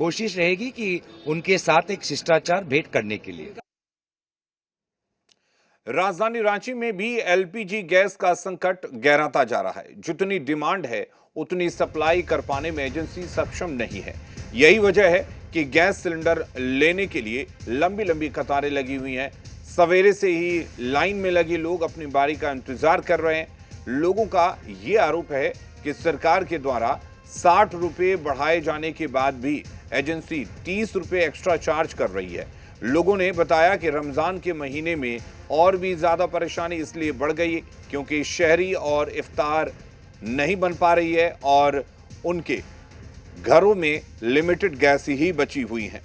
कोशिश रहेगी कि उनके साथ एक शिष्टाचार भेंट करने के लिए। राजधानी रांची में भी एलपीजी गैस का संकट गहराता जा रहा है। जितनी डिमांड है उतनी सप्लाई कर पाने में एजेंसी सक्षम नहीं है। यही वजह है कि गैस सिलेंडर लेने के लिए लंबी लंबी कतारें लगी हुई हैं। सवेरे से ही लाइन में लगे लोग अपनी बारी का इंतजार कर रहे हैं। लोगों का ये आरोप है कि सरकार के द्वारा 60 रुपये बढ़ाए जाने के बाद भी एजेंसी 30 रुपये एक्स्ट्रा चार्ज कर रही है। लोगों ने बताया कि रमजान के महीने में और भी ज्यादा परेशानी इसलिए बढ़ गई क्योंकि शहरी और इफ्तार नहीं बन पा रही है और उनके घरों में लिमिटेड गैस ही बची हुई हैं।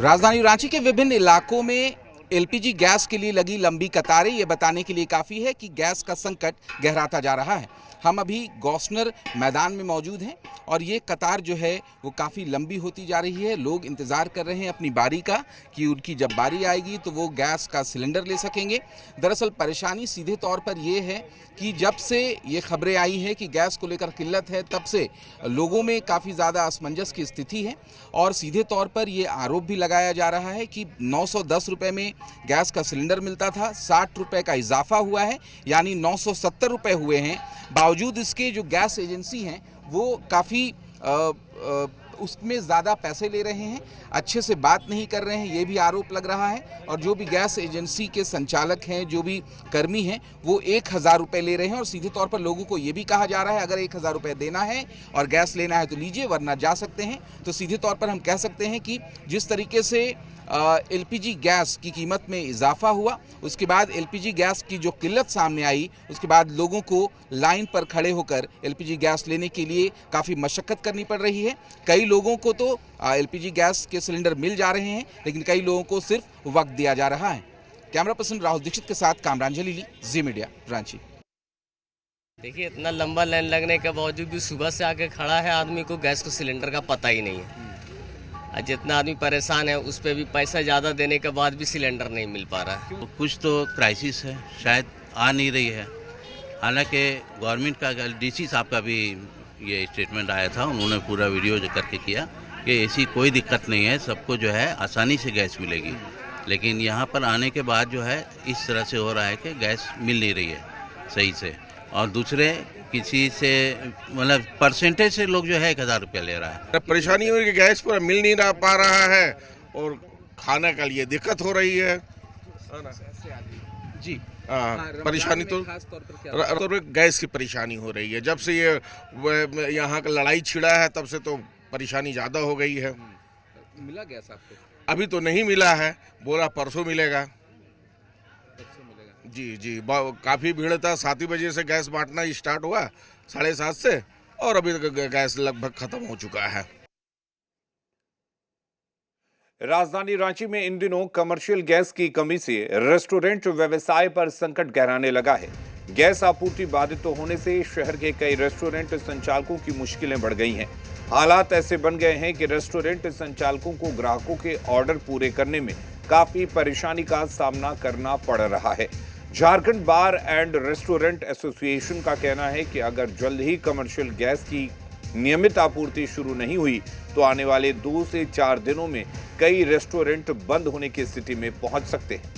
राजधानी रांची के विभिन्न इलाकों में एलपीजी गैस के लिए लगी लंबी कतारें ये बताने के लिए काफ़ी है कि गैस का संकट गहराता जा रहा है। हम अभी गौसनर मैदान में मौजूद हैं और ये कतार जो है वो काफ़ी लंबी होती जा रही है। लोग इंतज़ार कर रहे हैं अपनी बारी का कि उनकी जब बारी आएगी तो वो गैस का सिलेंडर ले सकेंगे। दरअसल परेशानी सीधे तौर पर ये है कि जब से ये खबरें आई हैं कि गैस को लेकर किल्लत है, तब से लोगों में काफ़ी ज़्यादा असमंजस की स्थिति है और सीधे तौर पर ये आरोप भी लगाया जा रहा है कि 910 रुपये में गैस का सिलेंडर मिलता था, 60 रुपये का इजाफा हुआ है, यानी 970 रुपये हुए हैं। बावजूद इसके जो गैस एजेंसी हैं वो काफ़ी उसमें ज़्यादा पैसे ले रहे हैं, अच्छे से बात नहीं कर रहे हैं, ये भी आरोप लग रहा है। और जो भी गैस एजेंसी के संचालक हैं, जो भी कर्मी हैं, वो 1000 रुपये ले रहे हैं और सीधे तौर पर लोगों को ये भी कहा जा रहा है अगर 1000 रुपये देना है और गैस लेना है तो लीजिए वरना जा सकते हैं। तो सीधे तौर पर हम कह सकते हैं कि जिस तरीके से एलपीजी गैस की कीमत में इजाफा हुआ, उसके बाद एलपीजी गैस की जो किल्लत सामने आई, उसके बाद लोगों को लाइन पर खड़े होकर एलपीजी गैस लेने के लिए काफ़ी मशक्क़त करनी पड़ रही है। कई लोगों को तो एलपीजी गैस के सिलेंडर मिल जा रहे हैं, लेकिन कई लोगों को सिर्फ वक्त दिया जा रहा है। कैमरा पर्सन राहुल दीक्षित के साथ कामरान जलीली, जी मीडिया, रांची। देखिए, इतना लंबा लाइन लगने के बावजूद भी सुबह से आके खड़ा है आदमी को गैस को सिलेंडर का पता ही नहीं है। जितना आदमी परेशान है उस पर भी पैसा ज़्यादा देने के बाद भी सिलेंडर नहीं मिल पा रहा है। कुछ तो क्राइसिस है, शायद आ नहीं रही है। हालांकि गवर्नमेंट का डीसी साहब का भी ये स्टेटमेंट आया था, उन्होंने पूरा वीडियो करके किया कि ऐसी कोई दिक्कत नहीं है, सबको जो है आसानी से गैस मिलेगी। लेकिन यहाँ पर आने के बाद जो है इस तरह से हो रहा है कि गैस मिल नहीं रही है सही से, और दूसरे किसी से मतलब परसेंटेज से लोग जो है 1000 रुपया ले रहा है। परेशानी हो रही है कि गैस पूरा मिल नहीं रहा पा रहा है और खाने के लिए दिक्कत हो रही है जी। परेशानी तो गैस की परेशानी हो रही है। जब से ये यहाँ का लड़ाई छिड़ा है तब से तो परेशानी ज़्यादा हो गई है। मिला गैस आपको? अभी तो नहीं मिला है, बोला परसों मिलेगा। जी जी, काफ़ी भीड़ था। 7 बजे से गैस बांटना स्टार्ट हुआ, 7:30 से, और अभी तक गैस लगभग खत्म हो चुका है। राजधानी रांची में इन दिनों कमर्शियल गैस की कमी से रेस्टोरेंट व्यवसाय पर संकट गहराने लगा है। गैस आपूर्ति बाधित होने से शहर के कई रेस्टोरेंट संचालकों की मुश्किलें बढ़ गई हैं। हालात ऐसे बन गए हैं कि रेस्टोरेंट संचालकों को ग्राहकों के ऑर्डर पूरे करने में काफी परेशानी का सामना करना पड़ रहा है। झारखंड बार एंड रेस्टोरेंट एसोसिएशन का कहना है कि अगर जल्द ही कमर्शियल गैस की नियमित आपूर्ति शुरू नहीं हुई तो आने वाले 2 से 4 दिनों में कई रेस्टोरेंट बंद होने की स्थिति में पहुंच सकते हैं।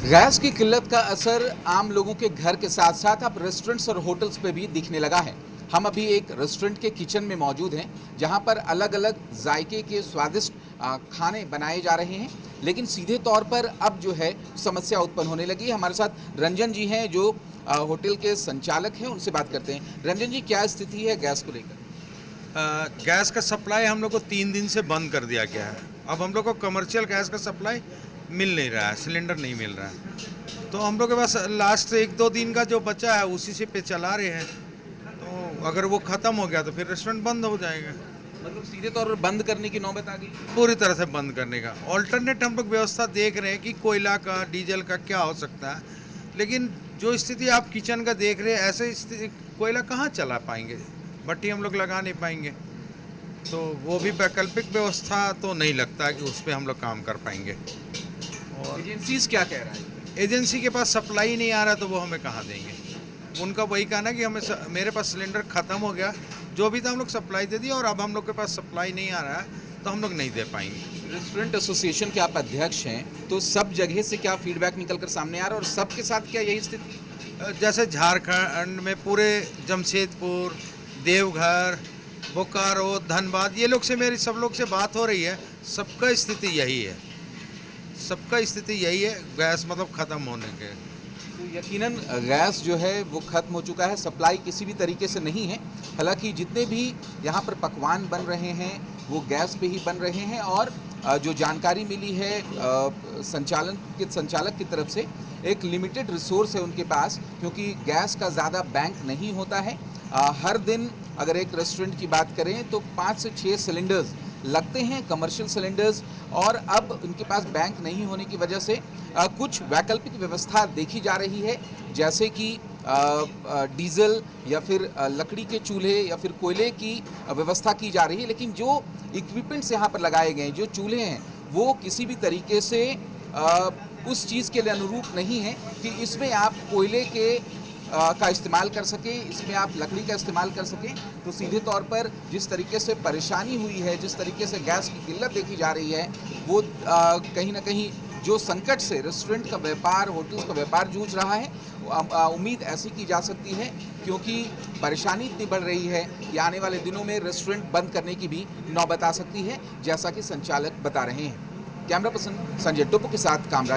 गैस की किल्लत का असर आम लोगों के घर के साथ साथ अब रेस्टोरेंट्स और होटल्स पे भी दिखने लगा है। हम अभी एक रेस्टोरेंट के किचन में मौजूद हैं जहां पर अलग अलग जायके के स्वादिष्ट खाने बनाए जा रहे हैं, लेकिन सीधे तौर पर अब जो है समस्या उत्पन्न होने लगी है। हमारे साथ रंजन जी हैं जो होटल के संचालक हैं, उनसे बात करते हैं। रंजन जी, क्या स्थिति है गैस को लेकर? गैस का सप्लाई हम लोग को 3 दिन से बंद कर दिया गया है। अब हम लोग को कमर्शियल गैस का सप्लाई मिल नहीं रहा है, सिलेंडर नहीं मिल रहा है। तो हम लोग के पास लास्ट 1-2 दिन का जो बचा है उसी से पे चला रहे हैं। तो अगर वो ख़त्म हो गया तो फिर रेस्टोरेंट बंद हो जाएगा। मतलब सीधे तौर पर बंद करने की नौबत आ गई? पूरी तरह से बंद करने का ऑल्टरनेट हम लोग व्यवस्था देख रहे हैं कि कोयला का, डीजल का क्या हो सकता है। लेकिन जो स्थिति आप किचन का देख रहे हैं, ऐसे स्थिति कोयला कहाँ चला पाएंगे, भट्टी हम लोग लगा नहीं पाएंगे। तो वो भी वैकल्पिक व्यवस्था तो नहीं लगता कि उस पर हम लोग काम कर पाएंगे। और एजेंसीज क्या कह रहा है? एजेंसी के पास सप्लाई नहीं आ रहा तो वो हमें कहाँ देंगे। उनका वही कहना कि मेरे पास सिलेंडर ख़त्म हो गया, जो भी था हम लोग सप्लाई दे दी और अब हम लोग के पास सप्लाई नहीं आ रहा है तो हम लोग नहीं दे पाएंगे। रेस्टोरेंट एसोसिएशन के आप अध्यक्ष हैं, तो सब जगह से क्या फीडबैक निकलकर सामने आ रहा है और सबके साथ क्या यही स्थिति? जैसे झारखंड में पूरे जमशेदपुर, देवघर, बोकारो, धनबाद, ये लोग से मेरी सब लोग से बात हो रही है, सबका स्थिति यही है, सबका स्थिति यही है, गैस मतलब ख़त्म होने के। तो यकीनन गैस जो है वो ख़त्म हो चुका है, सप्लाई किसी भी तरीके से नहीं है। हालांकि जितने भी यहाँ पर पकवान बन रहे हैं वो गैस पे ही बन रहे हैं और जो जानकारी मिली है संचालक की तरफ से, एक लिमिटेड रिसोर्स है उनके पास, क्योंकि गैस का ज़्यादा बैंक नहीं होता है। हर दिन अगर एक रेस्टोरेंट की बात करें तो 5 से 6 सिलेंडर्स लगते हैं, कमर्शियल सिलेंडर्स, और अब उनके पास बैंक नहीं होने की वजह से कुछ वैकल्पिक व्यवस्था देखी जा रही है, जैसे कि डीजल या फिर लकड़ी के चूल्हे या फिर कोयले की व्यवस्था की जा रही है। लेकिन जो इक्विपमेंट्स यहाँ पर लगाए गए हैं, जो चूल्हे हैं, वो किसी भी तरीके से उस चीज़ के लिए अनुरूप नहीं है कि इसमें आप कोयले के का इस्तेमाल कर सकें, इसमें आप लकड़ी का इस्तेमाल कर सकें। तो सीधे तौर पर जिस तरीके से परेशानी हुई है, जिस तरीके से गैस की किल्लत देखी जा रही है, वो कहीं ना कहीं जो संकट से रेस्टोरेंट का व्यापार, होटल्स का व्यापार जूझ रहा है, उम्मीद ऐसी की जा सकती है, क्योंकि परेशानी इतनी बढ़ रही है कि आने वाले दिनों में रेस्टोरेंट बंद करने की भी नौबत आ सकती है, जैसा कि संचालक बता रहे हैं। कैमरा पर्सन संजय टोपो के साथ कामराज।